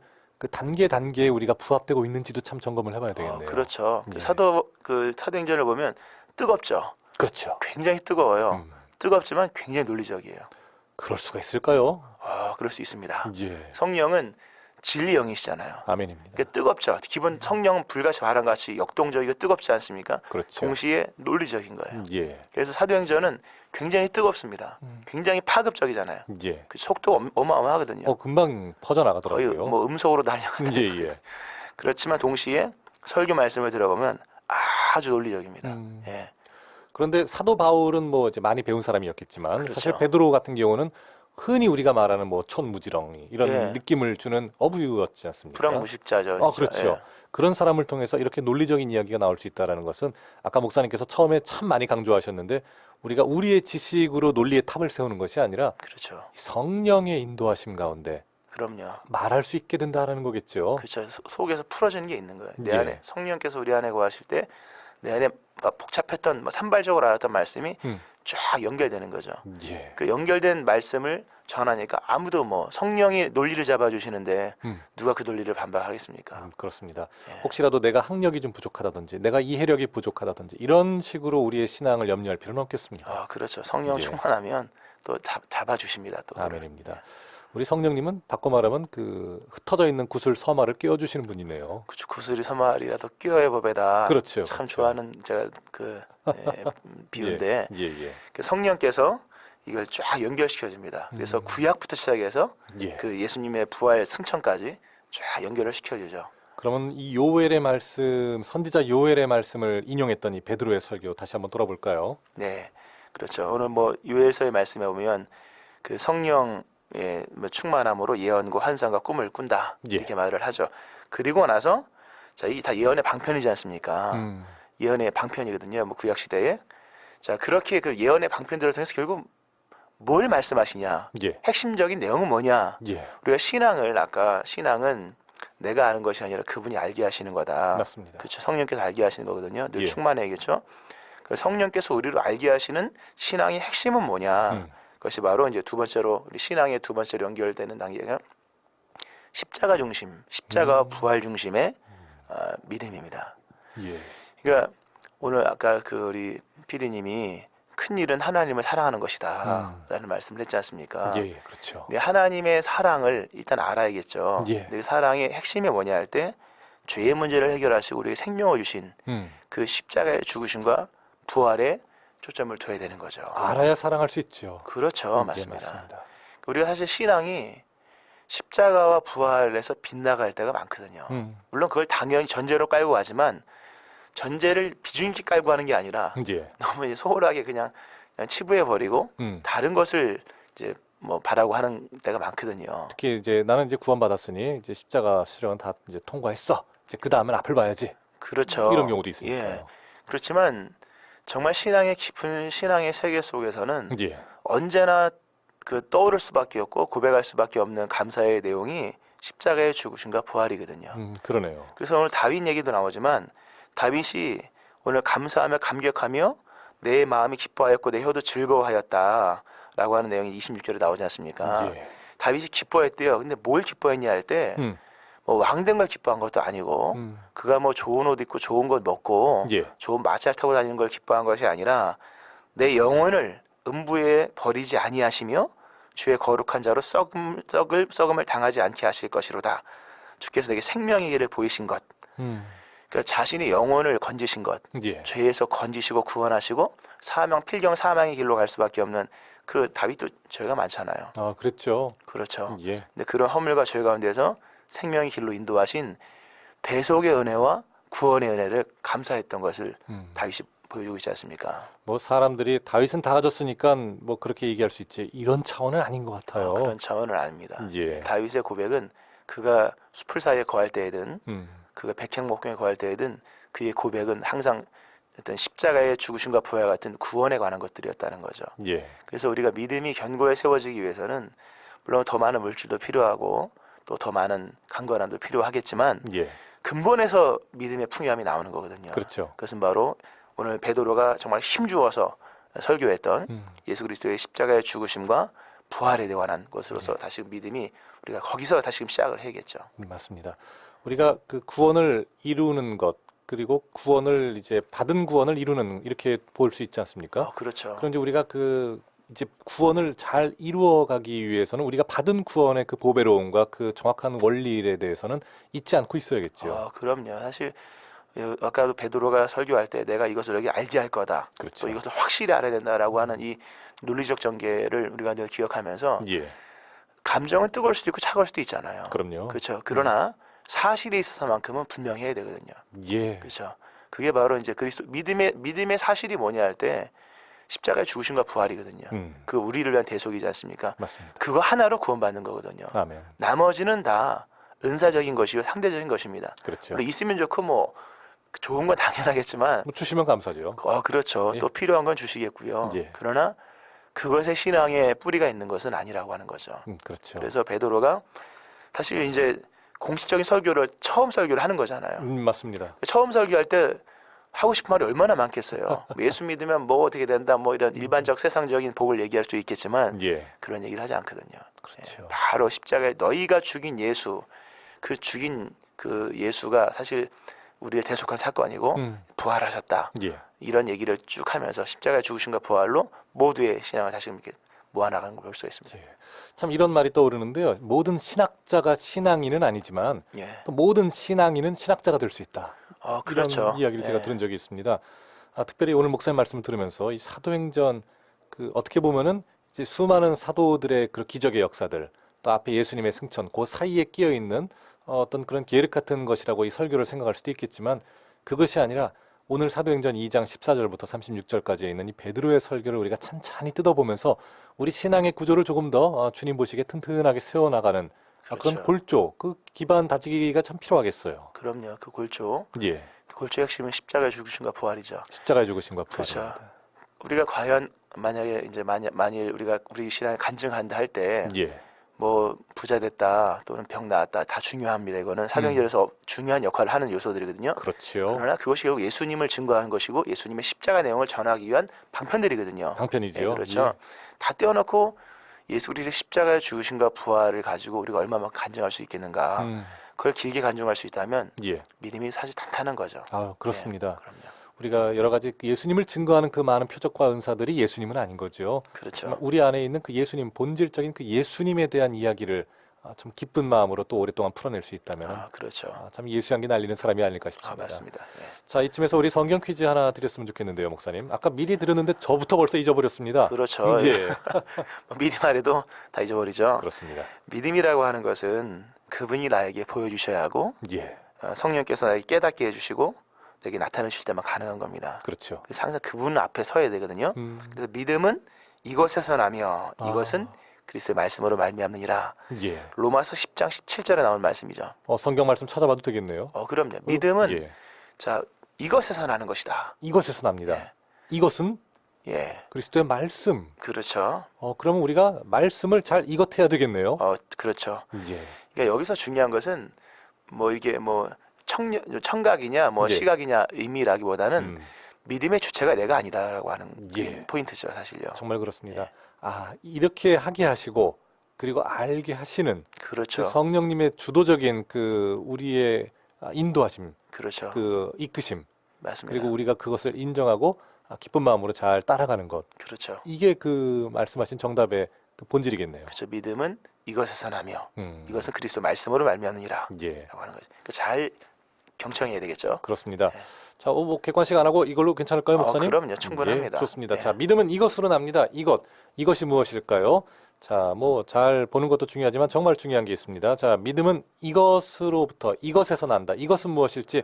단계에 우리가 부합되고 있는지도 참 점검을 해봐야 되겠네요. 그렇죠. 예. 사도행전을 보면 뜨겁죠. 그렇죠. 굉장히 뜨거워요. 뜨겁지만 굉장히 논리적이에요. 그럴 수가 있을까요? 그럴 수 있습니다. 예. 성령은 진리 영이시잖아요. 아멘입니다. 그러니까 뜨겁죠. 기본 성령은 불같이 바람같이 역동적이고 뜨겁지 않습니까? 그렇죠. 동시에 논리적인 거예요. 예. 그래서 사도행전은 굉장히 뜨겁습니다. 굉장히 파급적이잖아요. 예. 그 속도가 어마어마하거든요. 금방 거의 퍼져나가더라고요. 뭐 음속으로 달려가요. 예, 예. 그렇지만 동시에 설교 말씀을 들어보면 아주 논리적입니다. 예. 그런데 사도 바울은 뭐 이제 많이 배운 사람이었겠지만 그렇죠. 사실 베드로 같은 경우는 흔히 우리가 말하는 뭐 촌무지렁이 이런 예. 느낌을 주는 어부였지 않습니까? 불황무식자죠. 진짜. 그렇죠. 예. 그런 사람을 통해서 이렇게 논리적인 이야기가 나올 수 있다라는 것은 아까 목사님께서 처음에 참 많이 강조하셨는데 우리가 우리의 지식으로 논리의 탑을 세우는 것이 아니라 그렇죠. 성령의 인도하심 가운데 그럼요. 말할 수 있게 된다라는 거겠죠. 그렇죠. 속에서 풀어지는 게 있는 거예요. 내 예. 안에 성령께서 우리 안에 거하실 때 내 안에 막 복잡했던 산발적으로 알았던 말씀이 쫙 연결되는 거죠. 예. 그 연결된 말씀을 전하니까 아무도 뭐 성령이 논리를 잡아주시는데 누가 그 논리를 반박하겠습니까? 그렇습니다. 예. 혹시라도 내가 학력이 좀 부족하다든지 내가 이해력이 부족하다든지 이런 식으로 우리의 신앙을 염려할 필요는 없겠습니다. 그렇죠. 성령 예. 충만하면 또 잡아주십니다. 또 아멘입니다. 우리 성령님은 바꿔 말하면 그 흩어져 있는 구슬 서마를 끼워주시는 분이네요. 그쵸, 구슬이 서말이라도 끼어야 법에다. 그렇죠. 참 그렇죠. 좋아하는 제가 비유인데 예, 예, 그 성령께서 이걸 쫙 연결시켜 줍니다. 그래서 구약부터 시작해서 예. 그 예수님의 부활 승천까지 쫙 연결을 시켜주죠. 그러면 이 요엘의 말씀, 선지자 요엘의 말씀을 인용했던 이 베드로의 설교 다시 한번 돌아볼까요? 네, 그렇죠. 오늘 뭐 요엘서의 말씀에 보면 그 성령의 뭐 충만함으로 예언과 환상과 꿈을 꾼다 예. 이렇게 말을 하죠. 그리고 나서 자 이게 다 예언의 방편이지 않습니까? 예언의 방편이거든요. 뭐 구약 시대에 자 그렇게 그 예언의 방편들을 통해서 결국 뭘 말씀하시냐? 예, 핵심적인 내용은 뭐냐? 예, 우리가 신앙은 내가 아는 것이 아니라 그분이 알게 하시는 거다. 맞습니다. 그렇죠. 성령께서 알게 하시는 거거든요. 늘 예. 충만해야겠죠. 그래서 성령께서 우리를 알게 하시는 신앙의 핵심은 뭐냐? 그것이 바로 이제 두 번째로 우리 신앙의 두 번째로 연결되는 단계가 십자가 중심, 십자가와 부활 중심의 믿음입니다. 예, 그러니까 오늘 아까 그 우리 PD님이 큰 일은 하나님을 사랑하는 것이다라는 말씀을 했지 않습니까? 예, 그렇죠. 네, 하나님의 사랑을 일단 알아야겠죠. 예. 그 사랑의 핵심이 뭐냐 할 때 죄의 문제를 해결하시고 우리에게 생명을 주신 그 십자가의 죽으심과 부활에 초점을 둬야 되는 거죠. 알아야 사랑할 수 있죠. 그렇죠, 예, 맞습니다. 맞습니다. 우리가 사실 신앙이 십자가와 부활에서 빗나갈 때가 많거든요. 물론 그걸 당연히 전제로 깔고 가지만 전제를 비중 있게 깔고 하는 게 아니라 예, 너무 이제 소홀하게 그냥 치부해 버리고 다른 것을 이제 뭐 바라고 하는 때가 많거든요. 특히 이제 나는 이제 구원받았으니 이제 십자가 수령은 다 이제 통과했어. 이제 그 다음엔 앞을 봐야지. 그렇죠. 이런 경우도 있으니까요. 예. 그렇지만 정말 신앙의 깊은 신앙의 세계 속에서는 예, 언제나 그 떠오를 수밖에 없고 고백할 수밖에 없는 감사의 내용이 십자가의 죽으심과 부활이거든요. 그러네요. 그래서 오늘 다윗 얘기도 나오지만 다윗이 오늘 감사하며 감격하며 내 마음이 기뻐하였고 내 혀도 즐거워하였다라고 하는 내용이 26절에 나오지 않습니까? 예, 다윗이 기뻐했대요. 근데 뭘 기뻐했냐 할 때 뭐 왕된 걸 기뻐한 것도 아니고 그가 뭐 좋은 옷 입고 좋은 것 먹고 예, 좋은 마차를 타고 다니는 걸 기뻐한 것이 아니라 내 영혼을 음부에 버리지 아니하시며 주의 거룩한 자로 썩음을 당하지 않게 하실 것이로다. 주께서 내게 생명의 길을 보이신 것. 그러니까 자신의 영혼을 건지신 것. 예, 죄에서 건지시고 구원하시고 필경 사망의 길로 갈 수밖에 없는 그 다윗도 죄가 많잖아요. 그랬죠. 그렇죠. 예, 근데 그런 허물과 죄 가운데서 생명의 길로 인도하신 대속의 은혜와 구원의 은혜를 감사했던 것을 다윗이 보여주고 있지 않습니까? 뭐 사람들이 다윗은 다 가졌으니까 뭐 그렇게 얘기할 수 있지 이런 차원은 아닌 것 같아요. 그런 차원은 아닙니다. 예. 다윗의 고백은 그가 숲을 사이에 거할 때에든 음. 그가 백향목경에 거할 때에든 그의 고백은 항상 어떤 십자가의 죽으심과 부활 같은 구원에 관한 것들이었다는 거죠. 예. 그래서 우리가 믿음이 견고해 세워지기 위해서는 물론 더 많은 물질도 필요하고 또 더 많은 강건함도 필요하겠지만 예. 근본에서 믿음의 풍요함이 나오는 거거든요. 그렇죠. 그것은 바로 오늘 베드로가 정말 힘주어서 설교했던 예수 그리스도의 십자가의 죽으심과 부활에 관한 것으로서 다시 믿음이 우리가 거기서 다시금 시작을 해야겠죠. 맞습니다. 우리가 그 구원을 이루는 것 그리고 구원을 이제 받은 구원을 이루는 이렇게 볼 수 있지 않습니까? 그렇죠. 그런데 우리가 그 이제 구원을 잘 이루어가기 위해서는 우리가 받은 구원의 그 보배로움과 그 정확한 원리에 대해서는 잊지 않고 있어야겠죠. 그럼요. 사실 아까도 베드로가 설교할 때 내가 이것을 여기 알게 할 거다. 그렇죠. 또 이것을 확실히 알아야 된다라고 하는 이 논리적 전개를 우리가 늘 기억하면서 예. 감정은 뜨거울 수도 있고 차가울 수도 있잖아요. 그럼요. 그렇죠. 그러나 사실에 있어서만큼은 분명해야 되거든요. 예. 그렇죠. 그게 바로 이제 그리스도 믿음의 사실이 뭐냐 할 때 십자가의 죽으심과 부활이거든요. 그 우리를 위한 대속이지 않습니까? 맞습니다. 그거 하나로 구원받는 거거든요. 아멘. 나머지는 다 은사적인 것이고 상대적인 것입니다. 그렇죠. 물론 있으면 좋고 뭐 좋은 건 당연하겠지만 뭐 주시면 감사죠. 그렇죠. 예. 또 필요한 건 주시겠고요. 예. 그러나 그것의 신앙에 뿌리가 있는 것은 아니라고 하는 거죠. 그렇죠. 그래서 베드로가 사실 이제 공식적인 설교를 처음 설교를 하는 거잖아요. 맞습니다. 처음 설교할 때 하고 싶은 말이 얼마나 많겠어요. 예수 믿으면 뭐 어떻게 된다 뭐 이런 일반적 세상적인 복을 얘기할 수 있겠지만 예. 그런 얘기를 하지 않거든요. 그렇죠. 바로 십자가에 너희가 죽인 예수, 그 죽인 그 예수가 사실 우리를 대속한 사건이고 부활하셨다. 예. 이런 얘기를 쭉 하면서 십자가의 죽으심과 부활로 모두의 신앙을 다시 이렇게 모아나가는 걸 볼 수가 있습니다. 예. 참 이런 말이 떠오르는데요. 모든 신학자가 신앙인은 아니지만 예. 또 모든 신앙인은 신학자가 될 수 있다. 그렇죠. 이런 이야기를 제가 예. 들은 적이 있습니다. 특별히 오늘 목사님 말씀을 들으면서 이 사도행전 그 어떻게 보면은 이제 수많은 사도들의 그 기적의 역사들 또 앞에 예수님의 승천 그 사이에 끼어 있는 어떤 그런 계륵 같은 것이라고 이 설교를 생각할 수도 있겠지만 그것이 아니라 오늘 사도행전 2장 14절부터 36절까지에 있는 이 베드로의 설교를 우리가 찬찬히 뜯어보면서 우리 신앙의 구조를 조금 더 주님 보시기에 튼튼하게 세워나가는 그렇죠. 그런 골조, 그 기반 다지기가 참 필요하겠어요. 그럼요. 그 골조. 예, 골조의 핵심은 십자가의 죽으심과 부활이죠. 십자가의 죽으심과 그렇죠. 부활입니다. 우리가 과연 만약에 이제 만일 우리가 우리 신앙을 간증한다 할 때 뭐 예, 부자 됐다 또는 병 나았다 다 중요합니다. 이거는 사도행전에서 중요한 역할을 하는 요소들이거든요. 그렇죠. 그러나 그것이 결국 예수님을 증거하는 것이고 예수님의 십자가 내용을 전하기 위한 방편들이거든요. 방편이죠. 예, 그렇죠. 다 떼어놓고 예수 그리스도의 십자가의 죽으심과 부활을 가지고 우리가 얼마나 간증할 수 있겠는가. 그걸 길게 간증할 수 있다면 예, 믿음이 사실 탄탄한 거죠. 그렇습니다. 예, 그럼요. 우리가 여러 가지 예수님을 증거하는 그 많은 표적과 은사들이 예수님은 아닌 거죠. 그렇죠. 우리 안에 있는 그 예수님 본질적인 그 예수님에 대한 이야기를 좀 기쁜 마음으로 또 오랫동안 풀어낼 수 있다면 그렇죠. 참 예수 향기 날리는 사람이 아닐까 싶습니다. 맞습니다. 예. 자, 이쯤에서 우리 성경 퀴즈 하나 드렸으면 좋겠는데요, 목사님. 아까 미리 드렸는데 저부터 벌써 잊어버렸습니다. 그렇죠. 예, 뭐 미리 말해도 다 잊어버리죠. 그렇습니다. 믿음이라고 하는 것은 그분이 나에게 보여주셔야 하고 예, 성령께서 나에게 깨닫게 해주시고 내게 나타내실 때만 가능한 겁니다. 그렇죠. 그래서 항상 그분 앞에 서야 되거든요. 그래서 믿음은 이것에서 나며 이것은 그리스도의 말씀으로 말미암느니라. 예. 로마서 10장 17절에 나온 말씀이죠. 성경 말씀 찾아봐도 되겠네요. 그럼요. 믿음은 예. 자 이것에서 나는 것이다. 이것에서 납니다. 예. 이것은 예, 그리스도의 말씀. 그렇죠. 그러면 우리가 말씀을 잘 이것해야 되겠네요. 그렇죠. 예. 그러니까 여기서 중요한 것은 뭐 이게 뭐 청각이냐 뭐 예. 시각이냐 의미라기보다는 믿음의 주체가 내가 아니다라고 하는 예. 포인트죠, 사실요. 정말 그렇습니다. 이렇게 하게 하시고 그리고 알게 하시는 그렇죠. 그 성령님의 주도적인 그 우리의 인도하심, 그렇죠. 그 이끄심, 맞습니다. 그리고 우리가 그것을 인정하고 기쁜 마음으로 잘 따라가는 것. 그렇죠. 이게 그 말씀하신 정답의 그 본질이겠네요. 그렇죠. 믿음은 이것에서 나며 이것은 그리스도 말씀으로 말미암느니라 예. 라고 하는 거죠. 그러니까 잘 경청해야 되겠죠. 그렇습니다. 네. 자, 뭐 객관식 안 하고 이걸로 괜찮을까요, 목사님? 그럼요. 충분합니다. 예, 좋습니다. 네. 자, 믿음은 이것으로 납니다. 이것이 무엇일까요? 자, 뭐 잘 보는 것도 중요하지만 정말 중요한 게 있습니다. 자, 믿음은 이것으로부터 이것에서 난다. 이것은 무엇일지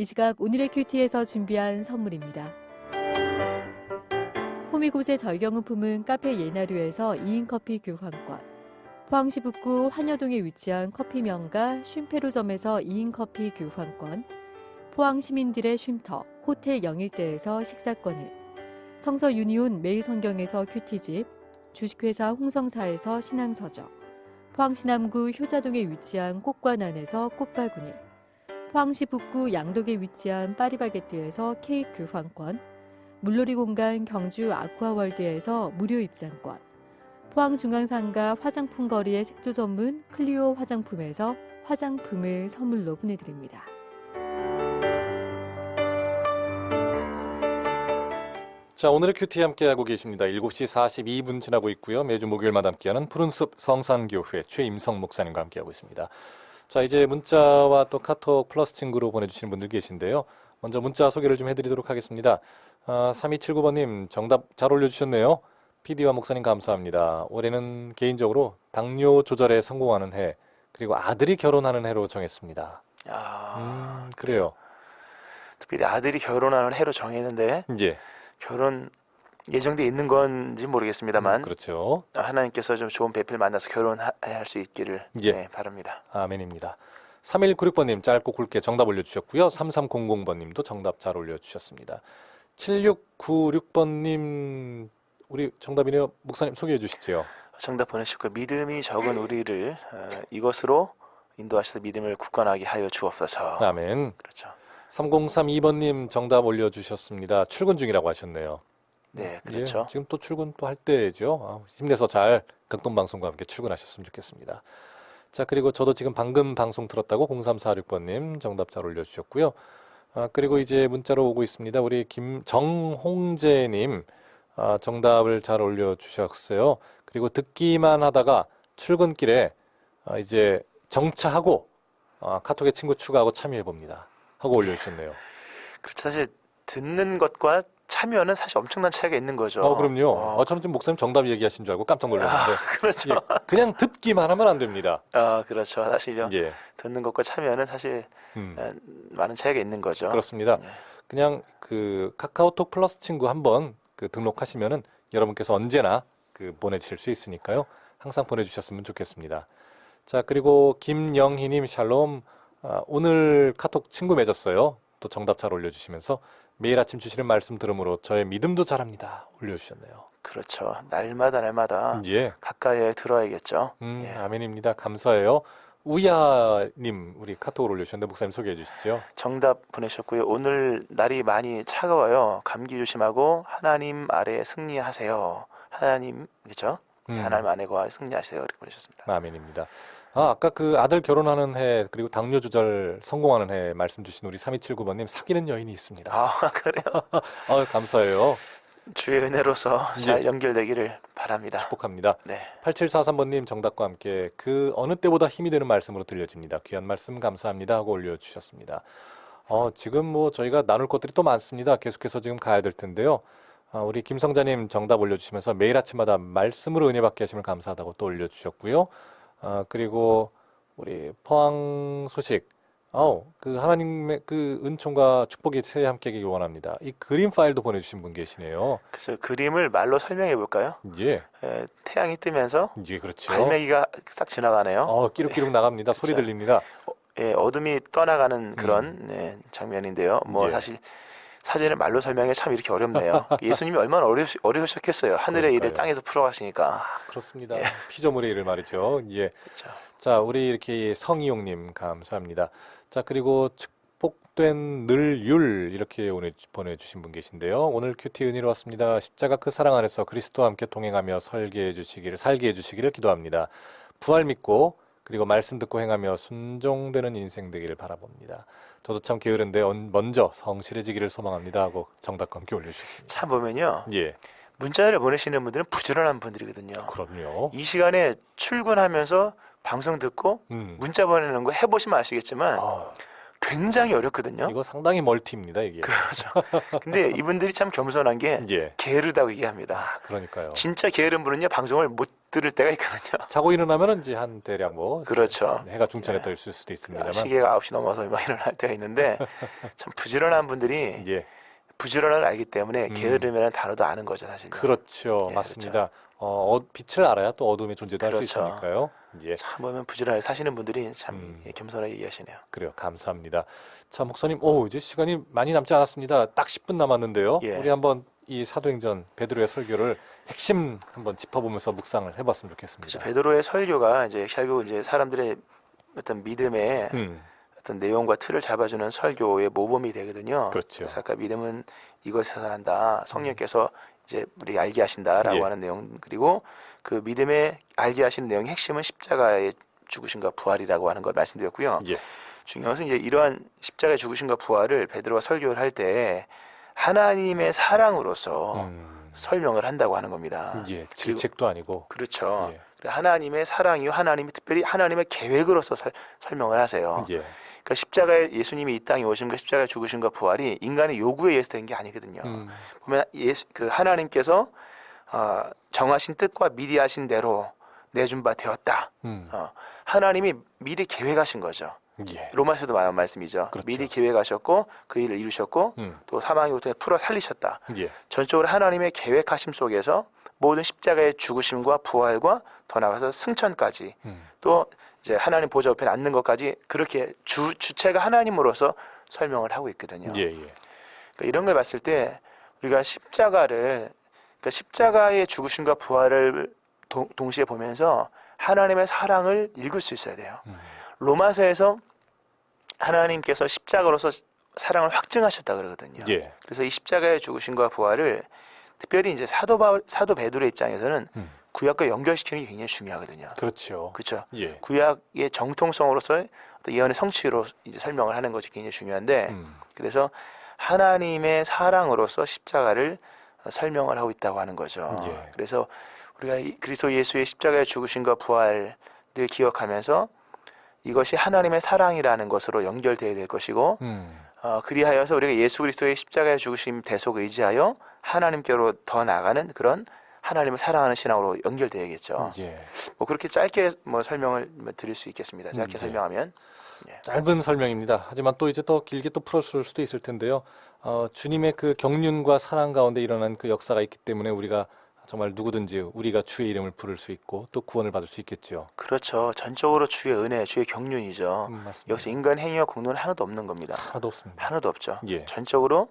이 시각 오늘의 큐티에서 준비한 선물입니다. 호미곶의 절경은품은 카페 예나류에서 2인 커피 교환권, 포항시 북구 환여동에 위치한 커피 명가 쉼페로점에서 2인 커피 교환권, 포항 시민들의 쉼터 호텔 영일대에서 식사권을, 성서 유니온 매일성경에서 큐티집, 주식회사 홍성사에서 신앙서적, 포항시 남구 효자동에 위치한 꽃관안에서 꽃바구니, 포항시 북구 양덕에 위치한 파리바게뜨에서 케이크 교환권, 물놀이 공간 경주 아쿠아월드에서 무료 입장권, 포항중앙상가 화장품 거리의 색조 전문 클리오 화장품에서 화장품을 선물로 보내드립니다. 자, 오늘의 큐티 함께하고 계십니다. 7시 42분 지나고 있고요. 매주 목요일마다 함께하는 푸른숲 성산교회 최임성 목사님과 함께하고 있습니다. 자, 이제 문자와 또 카톡 플러스 친구로 보내주시는 분들 계신데요. 먼저 문자 소개를 좀 해드리도록 하겠습니다. 3279번님 정답 잘 올려주셨네요. PD와 목사님 감사합니다. 올해는 개인적으로 당뇨 조절에 성공하는 해, 그리고 아들이 결혼하는 해로 정했습니다. 그래요. 특별히 아들이 결혼하는 해로 정했는데 예. 결혼 예정돼 있는 건지 모르겠습니다만 그렇죠. 하나님께서 좀 좋은 배필 만나서 결혼할 수 있기를 예. 네, 바랍니다. 아멘입니다. 3196번님 짧고 굵게 정답 올려주셨고요. 3300번님도 정답 잘 올려주셨습니다. 7696번님 우리 정답이네요. 목사님 소개해 주시죠. 정답 보내셨고요. 믿음이 적은 우리를 이것으로 인도하셔서 믿음을 굳건하게 하여 주옵소서. 아멘. 그렇죠. 3032번님 정답 올려주셨습니다. 출근 중이라고 하셨네요. 네, 그렇죠. 예, 지금 또 출근 또 할 때죠. 힘내서 잘 극동방송과 함께 출근하셨으면 좋겠습니다. 자, 그리고 저도 지금 방금 방송 들었다고 0346번님 정답 잘 올려주셨고요. 그리고 이제 문자로 오고 있습니다. 우리 정홍재님 정답을 잘 올려주셨어요. 그리고 듣기만 하다가 출근길에 이제 정차하고 카톡에 친구 추가하고 참여해봅니다. 하고 올려주셨네요. 그렇죠. 사실 듣는 것과 참여는 사실 엄청난 차이가 있는 거죠. 그럼요. 저는 지금 목사님 정답 얘기하신 줄 알고 깜짝 놀랐는데 그렇죠. 예, 그냥 듣기만 하면 안 됩니다. 그렇죠. 사실요. 예, 듣는 것과 참여는 사실 많은 차이가 있는 거죠. 그렇습니다. 예. 그냥 그 카카오톡 플러스 친구 한번 그 등록하시면은 여러분께서 언제나 그 보내실 수 있으니까요. 항상 보내주셨으면 좋겠습니다. 자, 그리고 김영희님 샬롬. 오늘 카톡 친구 맺었어요. 또 정답 잘 올려주시면서 매일 아침 주시는 말씀 들음으로 저의 믿음도 자랍니다. 올려주셨네요. 그렇죠. 날마다 예. 가까이 들어야겠죠. 예. 아멘입니다. 감사해요. 우야님 우리 카톡을 올려주셨는데 목사님 소개해 주시죠. 정답 보내셨고요. 오늘 날이 많이 차가워요. 감기 조심하고 하나님 아래 승리하세요. 하나님 그렇죠? 하나님 안에와 승리하세요. 이렇게 보내셨습니다. 아멘입니다. 아까 그 아들 결혼하는 해 그리고 당뇨 조절 성공하는 해 말씀 주신 우리 3279번님 사귀는 여인이 있습니다. 그래요? 감사해요. 주의 은혜로서 잘 예. 연결되기를 바랍니다. 축복합니다. 네. 8743번님 정답과 함께 그 어느 때보다 힘이 되는 말씀으로 들려집니다. 귀한 말씀 감사합니다 하고 올려주셨습니다. 지금 뭐 저희가 나눌 것들이 또 많습니다. 계속해서 지금 가야 될 텐데요. 우리 김성자님 정답 올려주시면서 매일 아침마다 말씀으로 은혜 받게 하심을 감사하다고 또 올려주셨고요. 그리고 우리 포항 소식 그 하나님의 그 은총과 축복이 새해 함께하길 원합니다. 이 그림 파일도 보내주신 분 계시네요. 그래서 그림을 말로 설명해 볼까요? 예, 태양이 뜨면서 예, 그렇죠. 갈매기가 싹 지나가네요. 끼룩끼룩 나갑니다. 소리 그렇죠. 들립니다. 어둠이 떠나가는 그런 장면인데요. 예. 사실 사진을 말로 설명하기 참 이렇게 어렵네요. 예수님이 얼마나 어려우셨겠어요. 하늘의 일을 그러니까요. 땅에서 풀어가시니까. 그렇습니다. 피조물의 일을 말이죠. 예. 그렇죠. 자, 우리 이렇게 성희용님 감사합니다. 자, 그리고 축복된 늘율 이렇게 오늘 보내주신 분 계신데요. 오늘 큐티 은혜로웠습니다. 십자가 그 사랑 안에서 그리스도와 함께 동행하며 살게 해주시기를 기도합니다. 부활 믿고 그리고 말씀 듣고 행하며 순종되는 인생 되기를 바라봅니다. 저도 참 게으른데 먼저 성실해지기를 소망합니다 하고 정답과 함께 올려주셨습니다. 참 보면요. 예, 문자를 보내시는 분들은 부지런한 분들이거든요. 그럼요. 이 시간에 출근하면서 방송 듣고 문자 보내는 거 해보시면 아시겠지만 굉장히 어렵거든요. 이거 상당히 멀티입니다, 이게. 그렇죠. 근데 이분들이 참 겸손한 게 예. 게으르다고 얘기합니다. 그러니까요. 진짜 게으른 분은요 방송을 못 들을 때가 있거든요. 자고 일어나면은 이제 한 대략 뭐 그렇죠. 해가 중천에 떠 있을 수도 있습니다만. 시계가 9시 넘어서 막 일어날 때가 있는데 참 부지런한 분들이 예. 부지런함을 알기 때문에 게으름이라는 단어도 아는 거죠, 사실. 그렇죠. 예, 맞습니다. 빛을 알아야 또 어둠의 존재도 알 수 그렇죠. 있으니까요. 예. 참 보면 부지런하게 사시는 분들이 참 예, 겸손하게 이해하시네요. 그래요. 감사합니다. 자, 목사님, 이제 시간이 많이 남지 않았습니다. 딱 10분 남았는데요. 예. 우리 한번 이 사도행전 베드로의 설교를 핵심 한번 짚어보면서 묵상을 해봤으면 좋겠습니다. 그렇죠. 베드로의 설교가 이제 결국 이제 사람들의 어떤 믿음의 어떤 내용과 틀을 잡아주는 설교의 모범이 되거든요. 그렇죠. 그래서 아까 믿음은 이것에서 난다. 성령께서 이제 우리 알게 하신다라고 예. 하는 내용, 그리고 그 믿음의 알게 하시는 내용의 핵심은 십자가의 죽으심과 부활이라고 하는 걸 말씀드렸고요. 예. 중요한 것은 이제 이러한 십자가의 죽으심과 부활을 베드로가 설교를 할 때 하나님의 사랑으로서 설명을 한다고 하는 겁니다. 예. 질책도 아니고. 그렇죠. 예. 하나님의 사랑이요, 하나님이 특별히 하나님의 계획으로서 설명을 하세요. 예. 그러니까 십자가에 예수님이 이 땅에 오심과 십자가의 죽으심과 부활이 인간의 요구에 의해서 된 게 아니거든요. 보면 그 하나님께서 정하신 뜻과 미리 하신 대로 내준 바 되었다. 하나님이 미리 계획하신 거죠. 예. 로마서도 말한 말씀이죠. 그렇죠. 미리 계획하셨고 그 일을 이루셨고 또 사망의 고통에 풀어 살리셨다. 예. 전적으로 하나님의 계획하심 속에서 모든 십자가의 죽으심과 부활과 더 나아가서 승천까지 또 이제 하나님 보좌 옆에 앉는 것까지 그렇게 주체가 하나님으로서 설명을 하고 있거든요. 예. 예. 그러니까 이런 걸 봤을 때 우리가 십자가를, 그러니까 십자가의 죽으심과 부활을 동시에 보면서 하나님의 사랑을 읽을 수 있어야 돼요. 로마서에서 하나님께서 십자가로서 사랑을 확증하셨다 그러거든요. 예. 그래서 이 십자가의 죽으심과 부활을 특별히 이제 사도 베드로의 입장에서는 구약과 연결시키는 게 굉장히 중요하거든요. 그렇죠. 그렇죠. 예. 구약의 정통성으로서 어떤 예언의 성취로 이제 설명을 하는 것이 굉장히 중요한데, 그래서 하나님의 사랑으로서 십자가를 설명을 하고 있다고 하는 거죠. 예. 그래서 우리가 그리스도 예수의 십자가의 죽으심과 부활을 기억하면서 이것이 하나님의 사랑이라는 것으로 연결되어야 될 것이고, 그리하여서 우리가 예수 그리스도의 십자가의 죽으심 대속 의지하여 하나님께로 더 나아가는 그런 하나님을 사랑하는 신앙으로 연결되어야겠죠. 예. 뭐 그렇게 짧게 뭐 설명을 드릴 수 있겠습니다. 짧게 예. 설명하면 짧은 설명입니다. 하지만 또 이제 더 길게 또 풀었을 수도 있을 텐데요. 주님의 그 경륜과 사랑 가운데 일어난 그 역사가 있기 때문에 우리가 정말 누구든지 우리가 주의 이름을 부를 수 있고 또 구원을 받을 수 있겠죠. 그렇죠. 전적으로 주의 은혜, 주의 경륜이죠. 맞습니다. 여기서 인간 행위와 공로는 하나도 없는 겁니다. 하나도 없습니다. 하나도 없죠. 예. 전적으로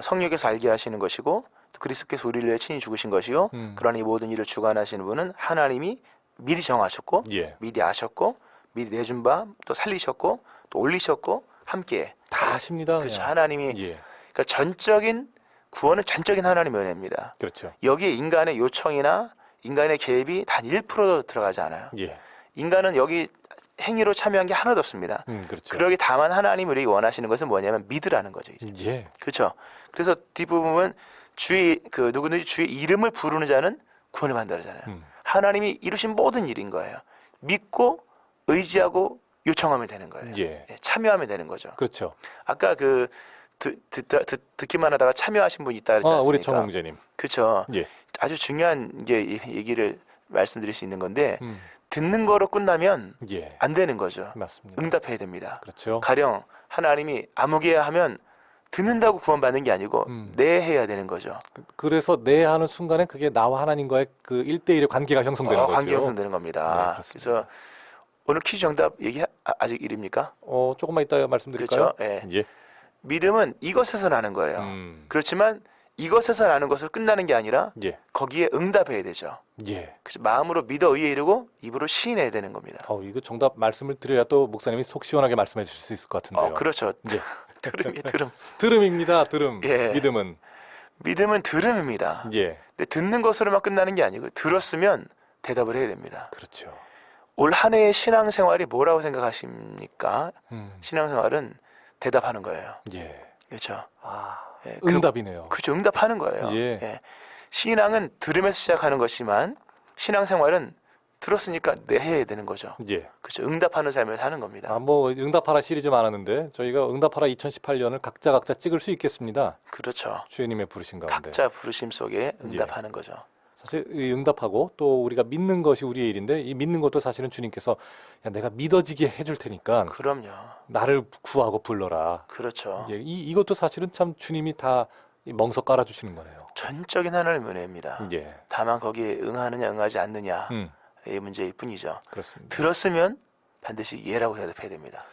성령께서 알게 하시는 것이고 또 그리스도께서 우리를 위해 친히 죽으신 것이요. 그러나 이 모든 일을 주관하시는 분은 하나님이 미리 정하셨고 예. 미리 아셨고 미리 내준 바 또 살리셨고 또 올리셨고 함께 다 하십니다. 그렇죠. 그냥. 하나님이 예. 그러니까 전적인 구원은 전적인 하나님의 은혜입니다. 그렇죠. 여기에 인간의 요청이나 인간의 개입이 단 1%도 들어가지 않아요. 예. 인간은 여기 행위로 참여한 게 하나도 없습니다. 그렇죠. 그러기 다만 하나님이 우리에게 원하시는 것은 뭐냐면 믿으라는 거죠. 이제. 예. 그렇죠. 그래서 뒷부분은 주의 그 누구든지 주의 이름을 부르는 자는 구원을 받는다잖아요. 하나님이 이루신 모든 일인 거예요. 믿고 의지하고 요청하면 되는 거예요. 예. 참여하면 되는 거죠. 그렇죠. 아까 그 듣기만 하다가 참여하신 분이 있다 그랬지 않습니까? 우리 정홍재님. 그렇죠. 예. 아주 중요한 얘기를 말씀드릴 수 있는 건데 듣는 거로 끝나면 예. 안 되는 거죠. 맞습니다. 응답해야 됩니다. 그렇죠. 가령 하나님이 아무개야 하면 듣는다고 구원받는 게 아니고 네 해야 되는 거죠. 그래서 내 하는 순간에 그게 나와 하나님과의 그 1대1의 관계가 형성되는 거죠. 관계 형성되는 겁니다. 네, 그래서 오늘 퀴즈 정답 아직 이릅니까? 조금만 이따 말씀드릴까요? 그렇죠. 예. 예. 믿음은 이것에서 나는 거예요. 그렇지만 이것에서 나는 것으로 끝나는 게 아니라 예. 거기에 응답해야 되죠. 예. 그래서 마음으로 믿어 의에 이르고 입으로 시인해야 되는 겁니다. 이거 정답 말씀을 드려야 또 목사님이 속 시원하게 말씀해 주실 수 있을 것 같은데요. 그렇죠. 예. 들음. 들음입니다. 들음. 예. 믿음은. 믿음은 들음입니다. 예. 근데 듣는 것으로만 끝나는 게 아니고 들었으면 대답을 해야 됩니다. 그렇죠. 올 한 해의 신앙생활이 뭐라고 생각하십니까? 신앙생활은 대답하는 거예요. 예. 그렇죠. 예, 응답이네요. 그렇죠. 응답하는 거예요. 예. 예. 신앙은 들으면서 시작하는 것이지만 신앙생활은 들었으니까 내 해야 되는 거죠. 예. 그렇죠. 응답하는 삶을 사는 겁니다. 아, 뭐 응답하라 시리즈 많았는데 저희가 응답하라 2018년을 각자 찍을 수 있겠습니다. 그렇죠. 주님의 부르신 가운데. 각자 부르심 속에 응답하는 거죠. 사실 이 응답하고 또 우리가 믿는 것이 우리의 일인데 이 믿는 것도 사실은 주님께서 야, 내가 믿어지게 해줄 테니까 그럼요. 나를 구하고 불러라. 그렇죠. 예, 이것도 사실은 참 주님이 다 멍석 깔아주시는 거네요. 전적인 하나님의 은혜입니다. 예. 다만 거기에 응하느냐 응하지 않느냐의 음, 문제일 뿐이죠. 그렇습니다. 들었으면 반드시 예라고 대답해야 됩니다.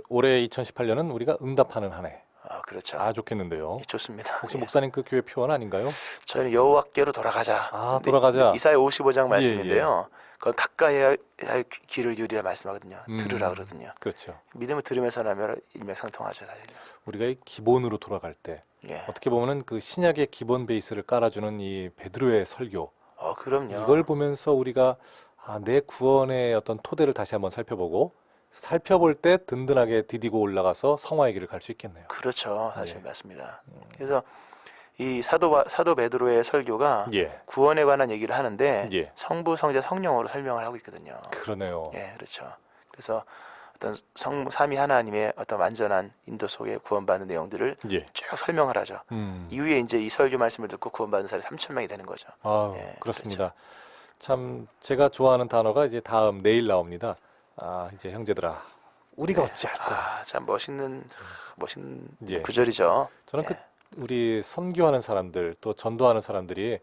올해 2018년은 우리가 응답하는 한 해. 아, 그렇죠. 아, 좋겠는데요. 예, 좋습니다. 혹시 예. 목사님 그 교회 표현 아닌가요? 저희는 여호와께로 돌아가자. 아, 근데 돌아가자. 이사야 55장 말씀인데요. 그건 가까이 하여 귀를 기울이라 말씀하거든요. 들으라 그러거든요. 그렇죠. 믿음을 들으면서 나면 일맥상통하죠, 사실. 우리가 이 기본으로 돌아갈 때 예. 어떻게 보면은 그 신약의 기본 베이스를 깔아주는 이 베드로의 설교 그럼요. 이걸 보면서 우리가 내 구원의 어떤 토대를 다시 한번 살펴볼 때 든든하게 디디고 올라가서 성화의 길을 갈 수 있겠네요. 그렇죠, 사실 예. 맞습니다. 그래서 이 사도 베드로의 설교가 예, 구원에 관한 얘기를 하는데 예, 성부, 성자, 성령으로 설명을 하고 있거든요. 그러네요. 예, 그렇죠. 그래서 어떤 삼위 하나님의 어떤 완전한 인도 속에 구원받는 내용들을 예, 쭉 설명을 하죠. 이후에 이제 이 설교 말씀을 듣고 구원받은 사람이 3천 명이 되는 거죠. 아, 예, 그렇습니다. 참 제가 좋아하는 단어가 이제 내일 나옵니다. 이제 형제들아, 우리가 어찌할까? 참 멋있는 예. 구절이죠. 저는 예. 우리 선교하는 사람들 또 전도하는 사람들이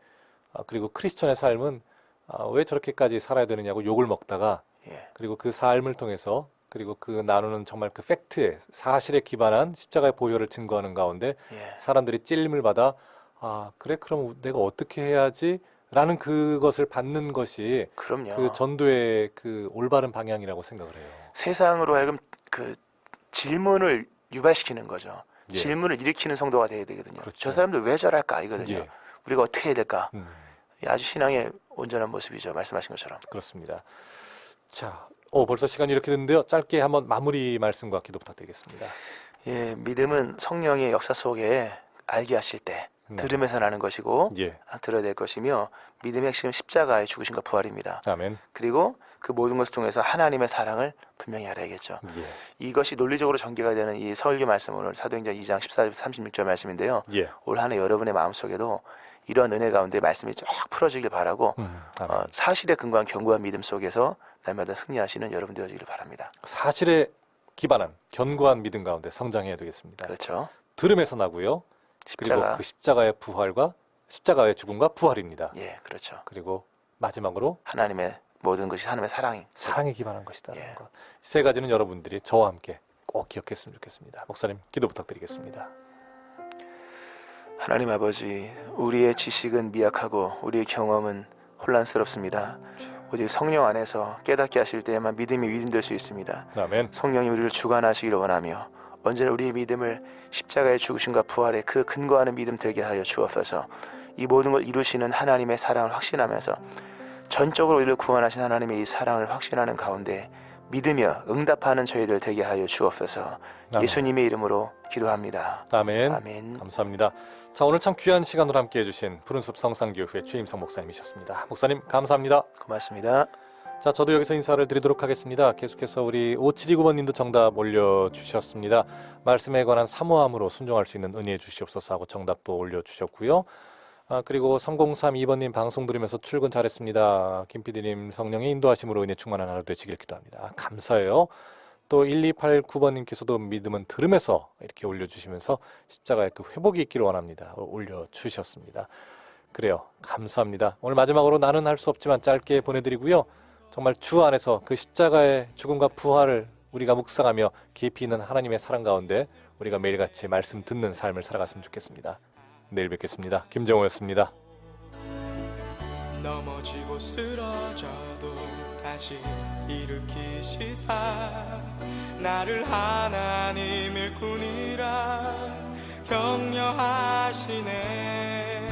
그리고 크리스천의 삶은 왜 저렇게까지 살아야 되느냐고 욕을 먹다가 예. 그리고 그 삶을 통해서 그리고 그 나누는 정말 그 팩트에 사실에 기반한 십자가의 보혈을 증거하는 가운데 예. 사람들이 찔림을 받아 그래 그럼 내가 어떻게 해야지 라는 그것을 받는 것이 그럼요. 그 전도의 그 올바른 방향이라고 생각을 해요. 세상으로 하여금 그 질문을 유발시키는 거죠. 예. 질문을 일으키는 성도가 돼야 되거든요. 그렇죠. 저 사람들 왜 저럴까 이거든요. 예. 우리가 어떻게 해야 될까? 음, 아주 신앙의 온전한 모습이죠. 말씀하신 것처럼. 그렇습니다. 자, 벌써 시간이 이렇게 됐는데요. 짧게 한번 마무리 말씀과 기도 부탁드리겠습니다. 예, 믿음은 성령의 역사 속에 알게 하실 때 네. 들으면서 나는 것이고 예, 들어야 될 것이며 믿음의 핵심은 십자가의 죽으심과 부활입니다. 아멘. 그리고 그 모든 것을 통해서 하나님의 사랑을 분명히 알아야겠죠. 예, 이것이 논리적으로 전개가 되는 이 설교 말씀 오늘 사도행전 2장 14절 36절 말씀인데요. 예, 올 한 해 여러분의 마음속에도 이런 은혜 가운데 말씀이 쫙 풀어지길 바라고 아멘. 사실에 근거한 견고한 믿음 속에서 날마다 승리하시는 여러분 되어지기를 바랍니다. 사실에 기반한 견고한 믿음 가운데 성장해야 되겠습니다. 그렇죠. 들음에서 나고요. 그리고 십자가. 그 십자가의 부활과 십자가의 죽음과 부활입니다. 예, 그렇죠. 그리고 마지막으로 하나님의 모든 것이 하나님의 사랑이. 사랑에 기반한 것이다. 예. 것. 세 가지는 여러분들이 저와 함께 꼭 기억했으면 좋겠습니다. 목사님 기도 부탁드리겠습니다. 하나님 아버지, 우리의 지식은 미약하고 우리의 경험은 혼란스럽습니다. 오직 성령 안에서 깨닫게 하실 때에만 믿음이 위임될 수 있습니다. 아멘. 성령이 우리를 주관하시기를 원하며 언제나 우리의 믿음을 십자가의 죽으심과 부활의 그 근거하는 믿음 되게 하여 주옵소서. 이 모든 걸 이루시는 하나님의 사랑을 확신하면서 전적으로 우리를 구원하신 하나님의 이 사랑을 확신하는 가운데 믿으며 응답하는 저희들 되게 하여 주옵소서. 아멘. 예수님의 이름으로 기도합니다. 아멘. 아멘. 감사합니다. 자, 오늘 참 귀한 시간으로 함께 해주신 푸른숲 성산교회 최임성 목사님이셨습니다. 목사님 감사합니다. 고맙습니다. 자, 저도 여기서 인사를 드리도록 하겠습니다. 계속해서 우리 5729번님도 정답 올려주셨습니다. 말씀에 관한 사모함으로 순종할 수 있는 은혜 주시옵소서 하고 정답도 올려주셨고요. 그리고 3032번님 방송 들으면서 출근 잘했습니다. 김PD님 성령의 인도하심으로 은혜 충만한 하루 되시길 기도합니다. 감사해요. 또 1289번님께서도 믿음은 들음에서 이렇게 올려주시면서 십자가의 그 회복이 있기를 원합니다. 올려주셨습니다. 그래요. 감사합니다. 오늘 마지막으로 나는 할 수 없지만 짧게 보내드리고요. 정말 주 안에서 그 십자가의 죽음과 부활을 우리가 묵상하며 깊이 있는 하나님의 사랑 가운데 우리가 매일같이 말씀 듣는 삶을 살아갔으면 좋겠습니다. 내일 뵙겠습니다. 김정호였습니다. 넘어지고 쓰러져도 다시 일으키시사 나를 하나님일 뿐이라 격려하시네.